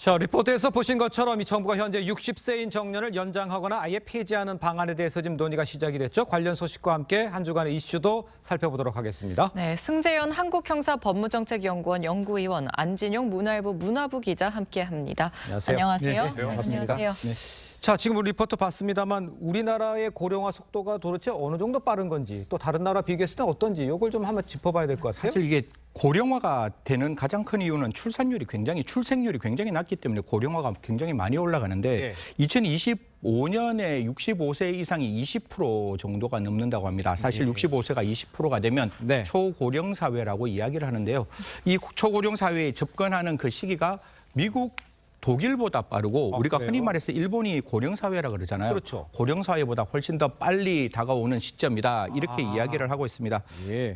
자, 리포트에서 보신 것처럼 이 정부가 현재 60세인 정년을 연장하거나 아예 폐지하는 방안에 대해서 지금 논의가 시작이 됐죠. 관련 소식과 함께 한 주간의 이슈도 살펴보도록 하겠습니다. 네, 승재현 한국형사법무정책연구원 연구위원, 안진용 문화일보 문화부 기자 함께합니다. 안녕하세요. 안녕하세요. 네, 반갑습니다. 안녕하세요. 네. 자, 지금 우리 리포트 봤습니다만 우리나라의 고령화 속도가 도대체 어느 정도 빠른 건지 또 다른 나라 비교했을 때 어떤지 이걸 좀 한번 짚어봐야 될 것 같아요. 사실 이게 고령화가 되는 가장 큰 이유는 출생률이 굉장히 낮기 때문에 고령화가 굉장히 많이 올라가는데 2025년에 65세 이상이 20% 정도가 넘는다고 합니다. 사실 65세가 20%가 되면 초고령 사회라고 이야기를 하는데요. 이 초고령 사회에 접근하는 그 시기가 미국, 독일보다 빠르고 우리가 흔히 말해서 일본이 고령 사회라 그러잖아요. 그렇죠. 고령 사회보다 훨씬 더 빨리 다가오는 시점이다. 이렇게 이야기를 하고 있습니다.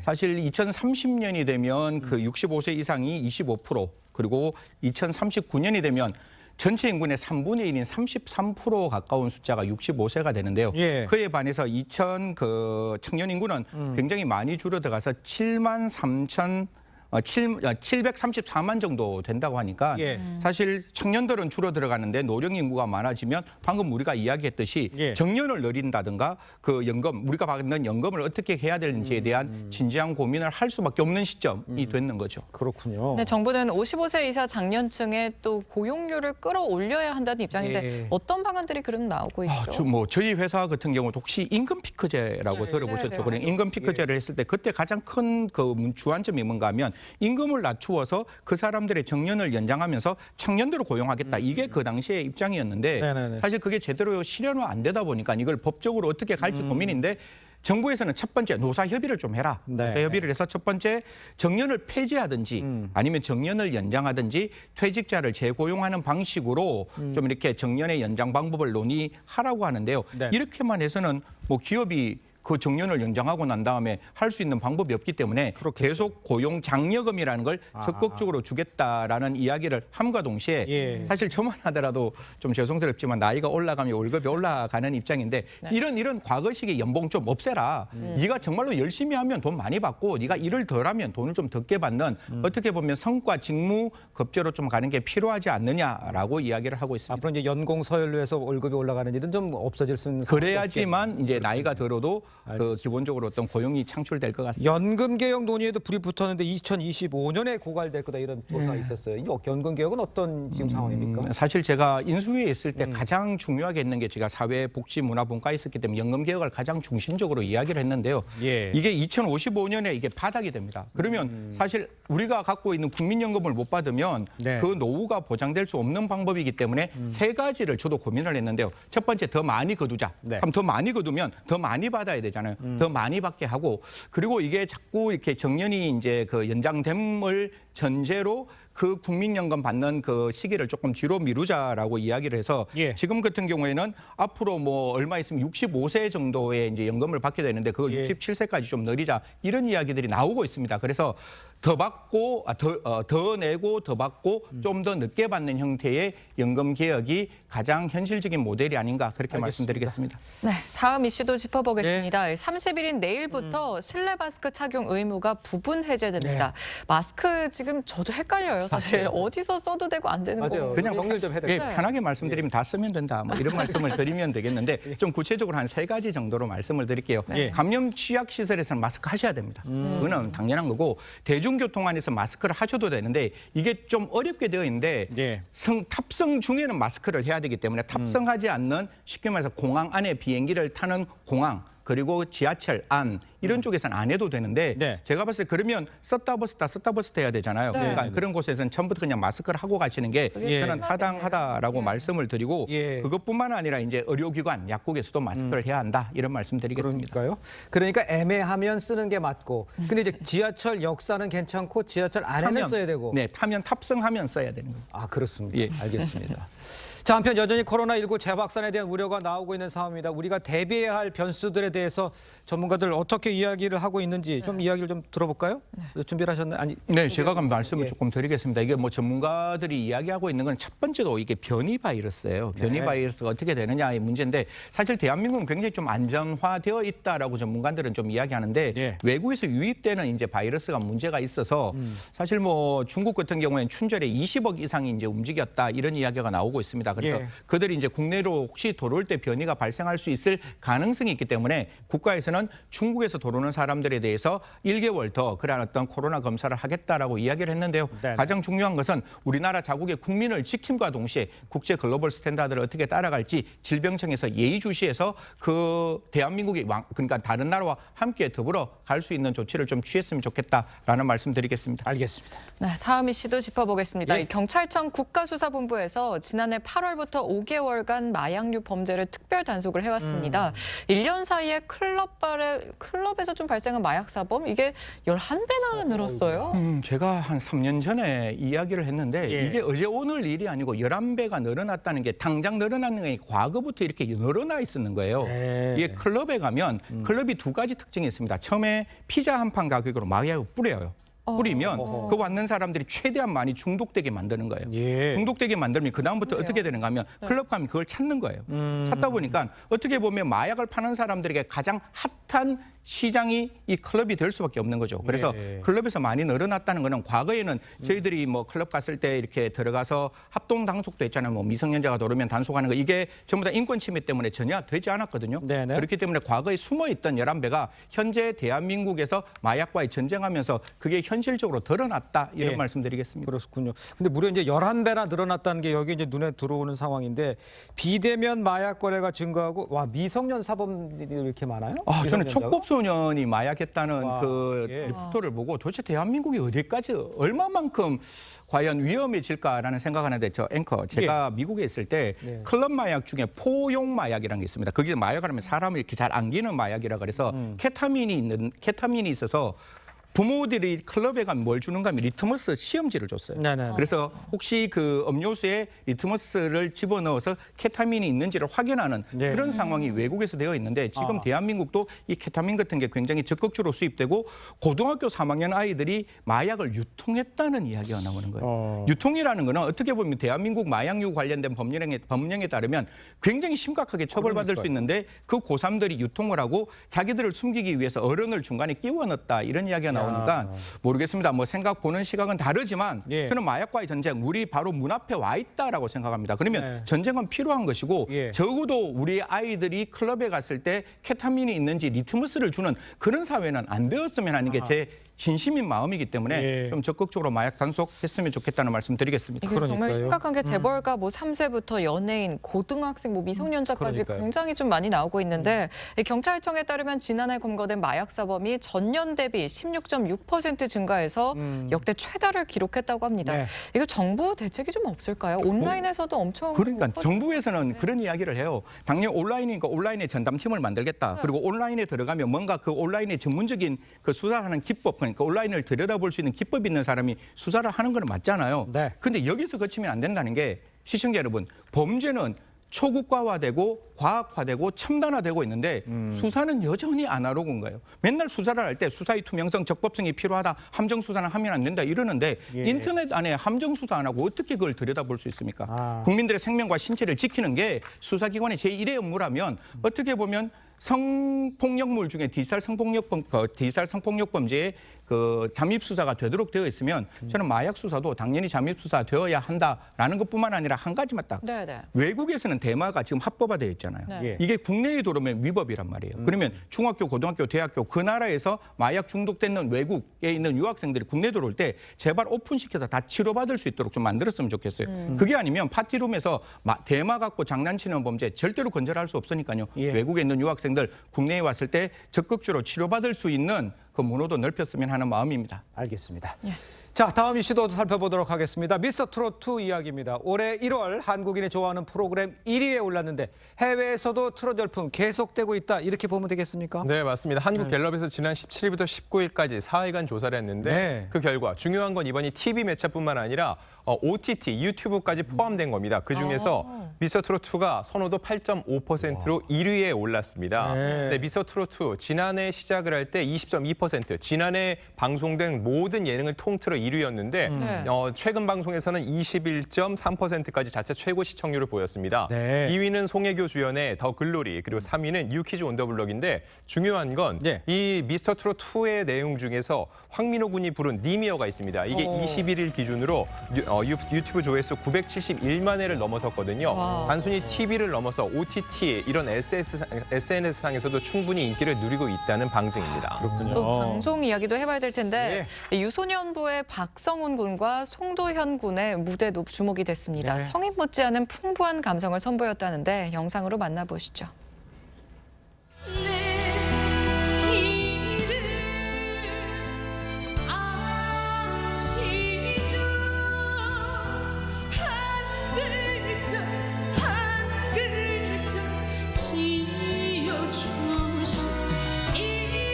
사실 2030년이 되면 그 65세 이상이 25% 그리고 2039년이 되면 전체 인구의 3분의 1인 33% 가까운 숫자가 65세가 되는데요. 그에 반해서 그 청년 인구는 굉장히 많이 줄어들어가서 734만 정도 된다고 하니까 사실 청년들은 줄어들어가는데 노령 인구가 많아지면 방금 우리가 이야기했듯이 정년을 늘린다든가 그 연금, 우리가 받는 연금을 어떻게 해야 되는지에 대한 진지한 고민을 할 수밖에 없는 시점이 됐는 거죠. 그렇군요. 네, 정부는 55세 이사 장년층의 또 고용률을 끌어올려야 한다는 입장인데 어떤 방안들이 그럼 나오고 있죠? 저희 회사 같은 경우도 혹시 임금 피크제라고 들어보셨죠? 그럼 임금 피크제를 했을 때 그때 가장 큰 그 주안점이 뭔가 하면 임금을 낮추어서 그 사람들의 정년을 연장하면서 청년들을 고용하겠다. 이게 그 당시의 입장이었는데 사실 그게 제대로 실현화 안 되다 보니까 이걸 법적으로 어떻게 갈지 고민인데 정부에서는 첫 번째 노사협의를 좀 해라. 노사협의를 해서 첫 번째 정년을 폐지하든지 아니면 정년을 연장하든지 퇴직자를 재고용하는 방식으로 좀 이렇게 정년의 연장 방법을 논의하라고 하는데요. 이렇게만 해서는 기업이 그 정년을 연장하고 난 다음에 할 수 있는 방법이 없기 때문에 계속 고용 장려금이라는 걸 적극적으로 주겠다라는 이야기를 함과 동시에 사실 저만 하더라도 좀 죄송스럽지만 나이가 올라가면 월급이 올라가는 입장인데 이런 과거식의 연봉 좀 없애라. 네가 정말로 열심히 하면 돈 많이 받고 네가 일을 덜 하면 돈을 좀 적게 받는 어떻게 보면 성과 직무 급제로 좀 가는 게 필요하지 않느냐라고 이야기를 하고 있습니다. 앞으로 이제 연공 서열로 해서 월급이 올라가는 일은 좀 없어질 수 있는 그래야지만 이제 나이가 들어도 그 기본적으로 어떤 고용이 창출될 것 같습니다. 연금 개혁 논의에도 불이 붙었는데 2025년에 고갈될 거다 이런 조사가 있었어요. 이 연금 개혁은 어떤 지금 상황입니까? 사실 제가 인수위에 있을 때 가장 중요하게 했는 게 제가 사회복지문화분과에 있었기 때문에 연금 개혁을 가장 중심적으로 이야기를 했는데요. 이게 2055년에 이게 바닥이 됩니다. 그러면 사실 우리가 갖고 있는 국민연금을 못 받으면 그 노후가 보장될 수 없는 방법이기 때문에 세 가지를 저도 고민을 했는데요. 첫 번째 더 많이 거두자. 그럼 더 많이 거두면 더 많이 받아야 되잖아요. 더 많이 받게 하고 그리고 이게 자꾸 이렇게 정년이 이제 그 연장됨을 전제로 그 국민연금 받는 그 시기를 조금 뒤로 미루자라고 이야기를 해서 지금 같은 경우에는 앞으로 얼마 있으면 65세 정도의 이제 연금을 받게 되는데 그걸 67세까지 좀 늘리자 이런 이야기들이 나오고 있습니다. 그래서 더 받고 더 내고 더 받고 좀 더 늦게 받는 형태의 연금 개혁이 가장 현실적인 모델이 아닌가 그렇게 말씀드리겠습니다. 네, 다음 이슈도 짚어보겠습니다. 30일인 내일부터 실내 마스크 착용 의무가 부분 해제됩니다. 마스크 지금 저도 헷갈려요. 사실 어디서 써도 되고 안 되는 거. 그냥 정리를 좀 해야 돼요. 편하게 말씀드리면 다 쓰면 된다. 이런 말씀을 드리면 되겠는데 좀 구체적으로 한 세 가지 정도로 말씀을 드릴게요. 감염 취약 시설에서는 마스크 하셔야 됩니다. 그거는 당연한 거고 대중교통 안에서 마스크를 하셔도 되는데 이게 좀 어렵게 되어 있는데 탑승 중에는 마스크를 해야 되기 때문에 탑승하지 않는 쉽게 말해서 공항 안에 비행기를 타는 공항 그리고 지하철 안 이런 쪽에서는 안 해도 되는데 제가 봤을 때 그러면 썼다 벗었다 해야 되잖아요. 그러니까 그런 곳에서는 처음부터 그냥 마스크를 하고 가시는 게 저는 타당하다라고 말씀을 드리고 그것뿐만 아니라 이제 의료기관, 약국에서도 마스크를 해야 한다 이런 말씀드리겠습니다. 그러니까 애매하면 쓰는 게 맞고 근데 이제 지하철 역사는 괜찮고 지하철 안에는 써야 되고 타면 탑승하면 써야 되는 거예요. 아 그렇습니다. 알겠습니다. 자, 한편 여전히 코로나19 재확산에 대한 우려가 나오고 있는 상황입니다. 우리가 대비해야 할 변수들에 대해서 전문가들 어떻게 이야기를 하고 있는지 좀 이야기를 좀 들어볼까요? 준비를 하셨나요? 아니, 네, 제가 그럼 말씀을 예. 조금 드리겠습니다. 이게 뭐 전문가들이 이야기하고 있는 건 첫 번째로 이게 변이 바이러스예요. 변이 네. 바이러스가 어떻게 되느냐의 문제인데 사실 대한민국은 굉장히 좀 안전화되어 있다라고 전문가들은 좀 이야기하는데 예. 외국에서 유입되는 이제 바이러스가 문제가 있어서 사실 뭐 중국 같은 경우에는 춘절에 20억 이상이 이제 움직였다 이런 이야기가 나오고 있습니다. 그래서 예. 그들이 이제 국내로 혹시 들어올 때 변이가 발생할 수 있을 가능성이 있기 때문에 국가에서는 중국에서 들어오는 사람들에 대해서 1개월 더 그러한 어떤 코로나 검사를 하겠다라고 이야기를 했는데요. 네네. 가장 중요한 것은 우리나라 자국의 국민을 지킴과 동시에 국제 글로벌 스탠다드를 어떻게 따라갈지 질병청에서 예의주시해서 그 대한민국이 그러니까 다른 나라와 함께 더불어 갈 수 있는 조치를 좀 취했으면 좋겠다라는 말씀드리겠습니다. 알겠습니다. 네, 다음 이슈도 짚어보겠습니다. 예. 이 경찰청 국가수사본부에서 지난해 8월부터 5개월간 마약류 범죄를 특별 단속을 해왔습니다. 1년 사이에 클럽에서 좀 발생한 마약 사범 이게 11배나 늘었어요. 제가 한 3년 전에 이야기를 했는데 예. 이게 어제 오늘 일이 아니고 11배가 늘어났다는 게 당장 늘어나는 게 과거부터 이렇게 늘어나 있었는 거예요. 예. 이게 클럽에 가면 클럽이 두 가지 특징이 있습니다. 처음에 피자 한 판 가격으로 마약을 뿌려요. 뿌리면 그 왔는 사람들이 최대한 많이 중독되게 만드는 거예요. 예. 중독되게 만들면 그다음부터 그래요? 어떻게 되는가 하면 클럽 가면 그걸 찾는 거예요. 찾다 보니까 어떻게 보면 마약을 파는 사람들에게 가장 핫한 시장이 이 클럽이 될 수밖에 없는 거죠. 그래서 예. 클럽에서 많이 늘어났다는 거는 과거에는 저희들이 뭐 클럽 갔을 때 이렇게 들어가서 합동 단속도 했잖아요. 뭐 미성년자가 들어오면 단속하는 거 이게 전부 다 인권 침해 때문에 전혀 되지 않았거든요. 네네. 그렇기 때문에 과거에 숨어 있던 11배가 현재 대한민국에서 마약과의 전쟁하면서 그게 현실적으로 드러났다 이런 예. 말씀드리겠습니다. 그렇군요. 근데 무려 이제 11배나 늘어났다는 게 여기 이제 눈에 들어오는 상황인데 비대면 마약 거래가 증가하고 와 미성년 사범들이 이렇게 많아요? 저는 미성년자가? 촉법소년이 마약했다는 와, 그 예. 리포트를 보고 도대체 대한민국이 어디까지 얼마만큼 과연 위험해질까라는 생각하는데 저 앵커 제가 미국에 있을 때 네. 클럽 마약 중에 포용 마약이라는 게 있습니다. 거기에 마약을 하면 사람을 이렇게 잘 안기는 마약이라 그래서 케타민이 있어서 부모들이 클럽에 가면 뭘 주는가 하면 리트머스 시험지를 줬어요. 네네. 그래서 혹시 그 음료수에 리트머스를 집어넣어서 케타민이 있는지를 확인하는 네. 그런 상황이 외국에서 되어 있는데 지금 대한민국도 이 케타민 같은 게 굉장히 적극적으로 수입되고 고등학교 3학년 아이들이 마약을 유통했다는 이야기가 나오는 거예요. 유통이라는 거는 어떻게 보면 대한민국 마약류 관련된 법령에 따르면 굉장히 심각하게 처벌받을 수 있는데 그 고3들이 유통을 하고 자기들을 숨기기 위해서 어른을 중간에 끼워 넣었다 이런 이야기가 나오니까 모르겠습니다. 뭐 생각 보는 시각은 다르지만 예. 저는 마약과의 전쟁 우리 바로 문 앞에 와 있다라고 생각합니다. 그러면 네. 전쟁은 필요한 것이고 예. 적어도 우리 아이들이 클럽에 갔을 때 케타민이 있는지 리트머스를 주는 그런 사회는 안 되었으면 하는 게 제 진심인 마음이기 때문에 예. 좀 적극적으로 마약 단속했으면 좋겠다는 말씀 드리겠습니다. 이게 정말 그러니까요. 심각한 게 재벌가 뭐 3세부터 연예인, 고등학생, 뭐 미성년자까지 그러니까요. 굉장히 좀 많이 나오고 있는데 이 경찰청에 따르면 지난해 검거된 마약 사범이 전년 대비 16.6% 증가해서 역대 최다를 기록했다고 합니다. 네. 이거 정부 대책이 좀 없을까요? 온라인에서도 엄청 그러니까 퍼지고 정부에서는 그런 이야기를 해요. 당연히 온라인이니까 온라인에 전담팀을 만들겠다. 그리고 온라인에 들어가면 뭔가 그 온라인의 전문적인 그 수사하는 기법, 그러니까 온라인을 들여다볼 수 있는 기법이 있는 사람이 수사를 하는 건 맞잖아요. 네. 근데 여기서 그치면 안 된다는 게 시청자 여러분, 범죄는 초국가화되고 과학화되고 첨단화되고 있는데 수사는 여전히 아날로그인 거예요. 맨날 수사를 할 때 수사의 투명성, 적법성이 필요하다. 함정 수사는 하면 안 된다 이러는데 예. 인터넷 안에 함정 수사 안 하고 어떻게 그걸 들여다볼 수 있습니까? 아. 국민들의 생명과 신체를 지키는 게 수사기관의 제1의 업무라면 어떻게 보면 성폭력물 중에 디지털 성폭력 범죄의 그 잠입 수사가 되도록 되어 있으면 저는 마약 수사도 당연히 잠입 수사 되어야 한다라는 것뿐만 아니라 한 가지만 딱 네네. 외국에서는 대마가 지금 합법화되어 있잖아요. 네. 예. 이게 국내에 들어오면 위법이란 말이에요. 그러면 중학교, 고등학교, 대학교 그 나라에서 마약 중독되는 외국에 있는 유학생들이 국내 들어올 때 제발 오픈시켜서 다 치료받을 수 있도록 좀 만들었으면 좋겠어요. 그게 아니면 파티룸에서 대마 갖고 장난치는 범죄 절대로 건절할 수 없으니까요. 예. 외국에 있는 유학생들 국내에 왔을 때 적극적으로 치료받을 수 있는 그 문호도 넓혔으면 하는 마음입니다. 알겠습니다. 예. 자, 다음 이슈도 살펴보도록 하겠습니다. 미스터 트롯2 이야기입니다. 올해 1월 한국인이 좋아하는 프로그램 1위에 올랐는데 해외에서도 트롯 열풍 계속되고 있다. 이렇게 보면 되겠습니까? 네, 맞습니다. 한국갤럽에서 지난 17일부터 19일까지 4일간 조사를 했는데 네. 그 결과 중요한 건 이번이 TV 매체뿐만 아니라 OTT, 유튜브까지 포함된 겁니다. 그중에서 미스터트롯2가 선호도 8.5%로 1위에 올랐습니다. 네. 네, 미스터트롯2 지난해 시작을 할 때 20.2%, 지난해 방송된 모든 예능을 통틀어 1위였는데 네. 최근 방송에서는 21.3%까지 자체 최고 시청률을 보였습니다. 네. 2위는 송혜교 주연의 더 글로리, 그리고 3위는 유퀴즈 온 더 블럭인데 중요한 건 네. 이 미스터트롯2의 내용 중에서 황민호 군이 부른 니미어가 있습니다. 이게 21일 기준으로 유튜브 조회수 971만 회를 넘어섰거든요. 와. 단순히 TV를 넘어서 OTT 이런 SNS상에서도 충분히 인기를 누리고 있다는 방증입니다. 또 방송 이야기도 해봐야 될 텐데 예. 유소년부의 박성훈 군과 송도현 군의 무대도 주목이 됐습니다. 네. 성인 못지않은 풍부한 감성을 선보였다는데 영상으로 만나보시죠. 내 이름 아시죠? 한 글자 한 글자 지어주신 이름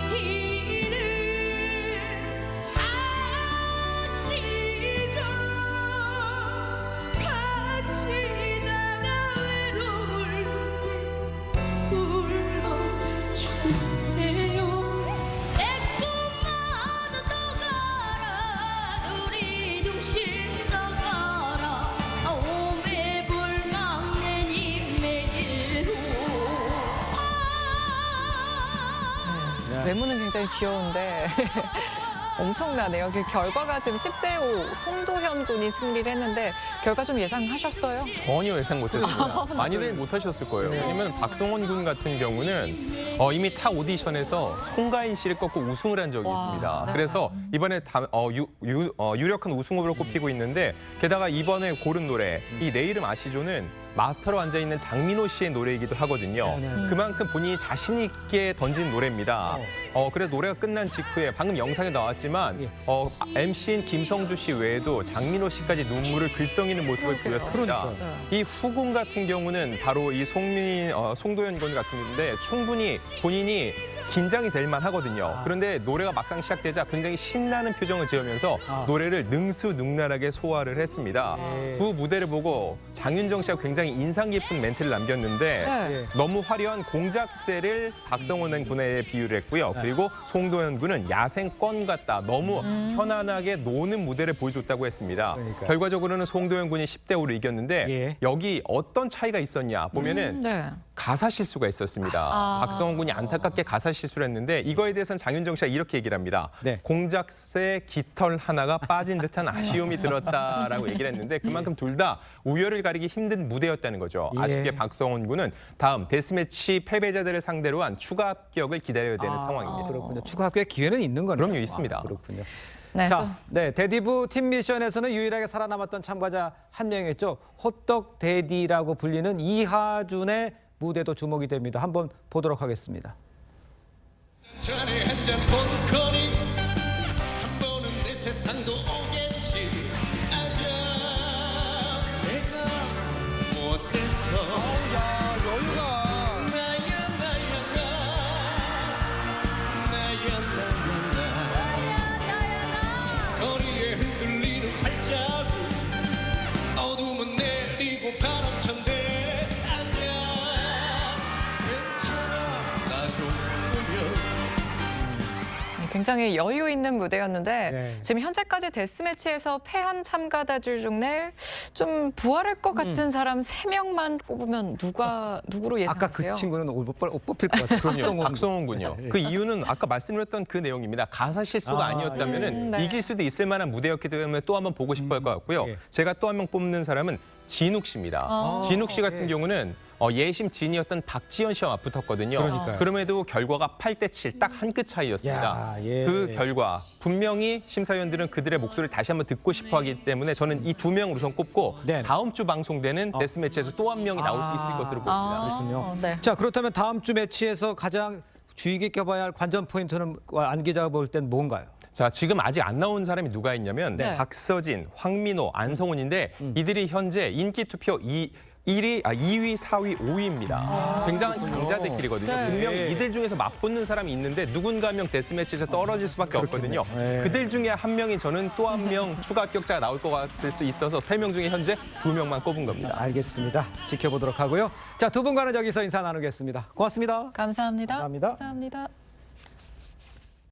내 이름 아시죠? 가시다가 외로울 때 불러주세요. 내 꿈마저 떠가라 우리 둥실 떠가라 오매불망낸 인맥으로 외모는 굉장히 귀여운데 엄청나네요. 그 결과가 지금 10대5 송도현 군이 승리를 했는데 결과 좀 예상하셨어요? 전혀 예상 못했습니다. 많이들 못하셨을 거예요. 왜냐면 박성원 군 같은 경우는 이미 타 오디션에서 송가인 씨를 꺾고 우승을 한 적이 와, 있습니다. 네. 그래서 이번에 유력한 우승 후보로 꼽히고 있는데 게다가 이번에 고른 노래 이 내 이름 아시죠는 마스터로 앉아있는 장민호 씨의 노래이기도 하거든요. 그만큼 본인이 자신 있게 던진 노래입니다. 그래서 노래가 끝난 직후에 방금 영상에 나왔지만 MC인 김성주 씨 외에도 장민호 씨까지 눈물을 글썽이는 모습을 보였습니다. 이 후군 같은 경우는 바로 이 송도현 군 같은데 충분히 본인이 긴장이 될 만하거든요. 그런데 노래가 막상 시작되자 굉장히 신나는 표정을 지으면서 노래를 능수능란하게 소화를 했습니다. 그 무대를 보고 장윤정 씨가 굉장히 인상 깊은 멘트를 남겼는데 네. 너무 화려한 공작새를 박성원 군에 비유를 했고요. 그리고 송도현 군은 야생권 같다. 너무 편안하게 노는 무대를 보여줬다고 했습니다. 그러니까요. 결과적으로는 송도현 군이 10대5로 이겼는데 예. 여기 어떤 차이가 있었냐 보면은 네. 가사 실수가 있었습니다. 박성원 군이 안타깝게 가사 실수를 했는데 이거에 대해서는 장윤정 씨가 이렇게 얘기를 합니다. 네. 공작새 깃털 하나가 빠진 듯한 아쉬움이 들었다라고 얘기를 했는데 그만큼 둘 다 우열을 가리기 힘든 무대였다는 거죠. 예. 아쉽게 박성원 군은 다음 데스매치 패배자들을 상대로 한 추가 합격을 기다려야 되는 상황입니다. 그렇군요. 추가 합격의 기회는 있는 거네요. 그럼요, 있습니다. 그렇군요. 네, 또. 자, 네, 데디부 팀 미션에서는 유일하게 살아남았던 참가자 한 명이었죠. 호떡 데디라고 불리는 이하준의 무대도 주목이 됩니다. 한번 보도록 하겠습니다. 잔에 한잔 콘코니 한 번은 내 세상도 오겠지 아자 내가 못돼서 여유가 나야 거리에 흔들리는 발자국 어둠은 내리고 바람찬데 아자 괜찮아 나 좀 보면 굉장히 여유 있는 무대였는데 네. 지금 현재까지 데스매치에서 패한 참가자들 중에 좀 부활할 것 같은 사람 3명만 꼽으면 누구로 아까 예상하세요? 그 친구는 옷 뽑힐 것 같아요. 그럼요. 박성원 군요. 그 이유는 아까 말씀드렸던 그 내용입니다. 가사 실수가 아니었다면은 네. 이길 수도 있을 만한 무대였기 때문에 또 한번 보고 싶어 할 것 같고요. 예. 제가 또 한 명 뽑는 사람은 진욱 씨입니다. 진욱 씨 같은 경우는 예심 진이었던 박지현 씨와 맞붙었거든요. 그러니까요. 그럼에도 결과가 8대7 딱 한 끗 차이였습니다. 야, 예. 그 결과 분명히 심사위원들은 그들의 목소리를 다시 한번 듣고 싶어 하기 때문에 저는 이 2명 우선 꼽고 네. 다음 주 방송되는 데스매치에서 또 한 명이 나올 수 있을 것으로 봅니다. 그렇군요. 네. 자, 그렇다면 다음 주 매치에서 가장 주의 깊게 봐야 할 관전 포인트는 안 기자가 볼 땐 뭔가요? 자, 지금 아직 안 나온 사람이 누가 있냐면 네. 박서진, 황민호, 안성훈인데 이들이 현재 인기 투표 2위, 4위, 5위입니다. 굉장한 강자들끼리거든요. 네. 분명 이들 중에서 맞붙는 사람이 있는데 누군가 한 명 데스매치에서 떨어질 수밖에 없거든요. 그들 중에 한 명이 저는 또 한 명 추가 합격자가 나올 것 같을 수 있어서 3명 중에 현재 2명만 꼽은 겁니다. 알겠습니다. 지켜보도록 하고요. 자, 두 분과는 여기서 인사 나누겠습니다. 고맙습니다. 감사합니다. 감사합니다. 감사합니다.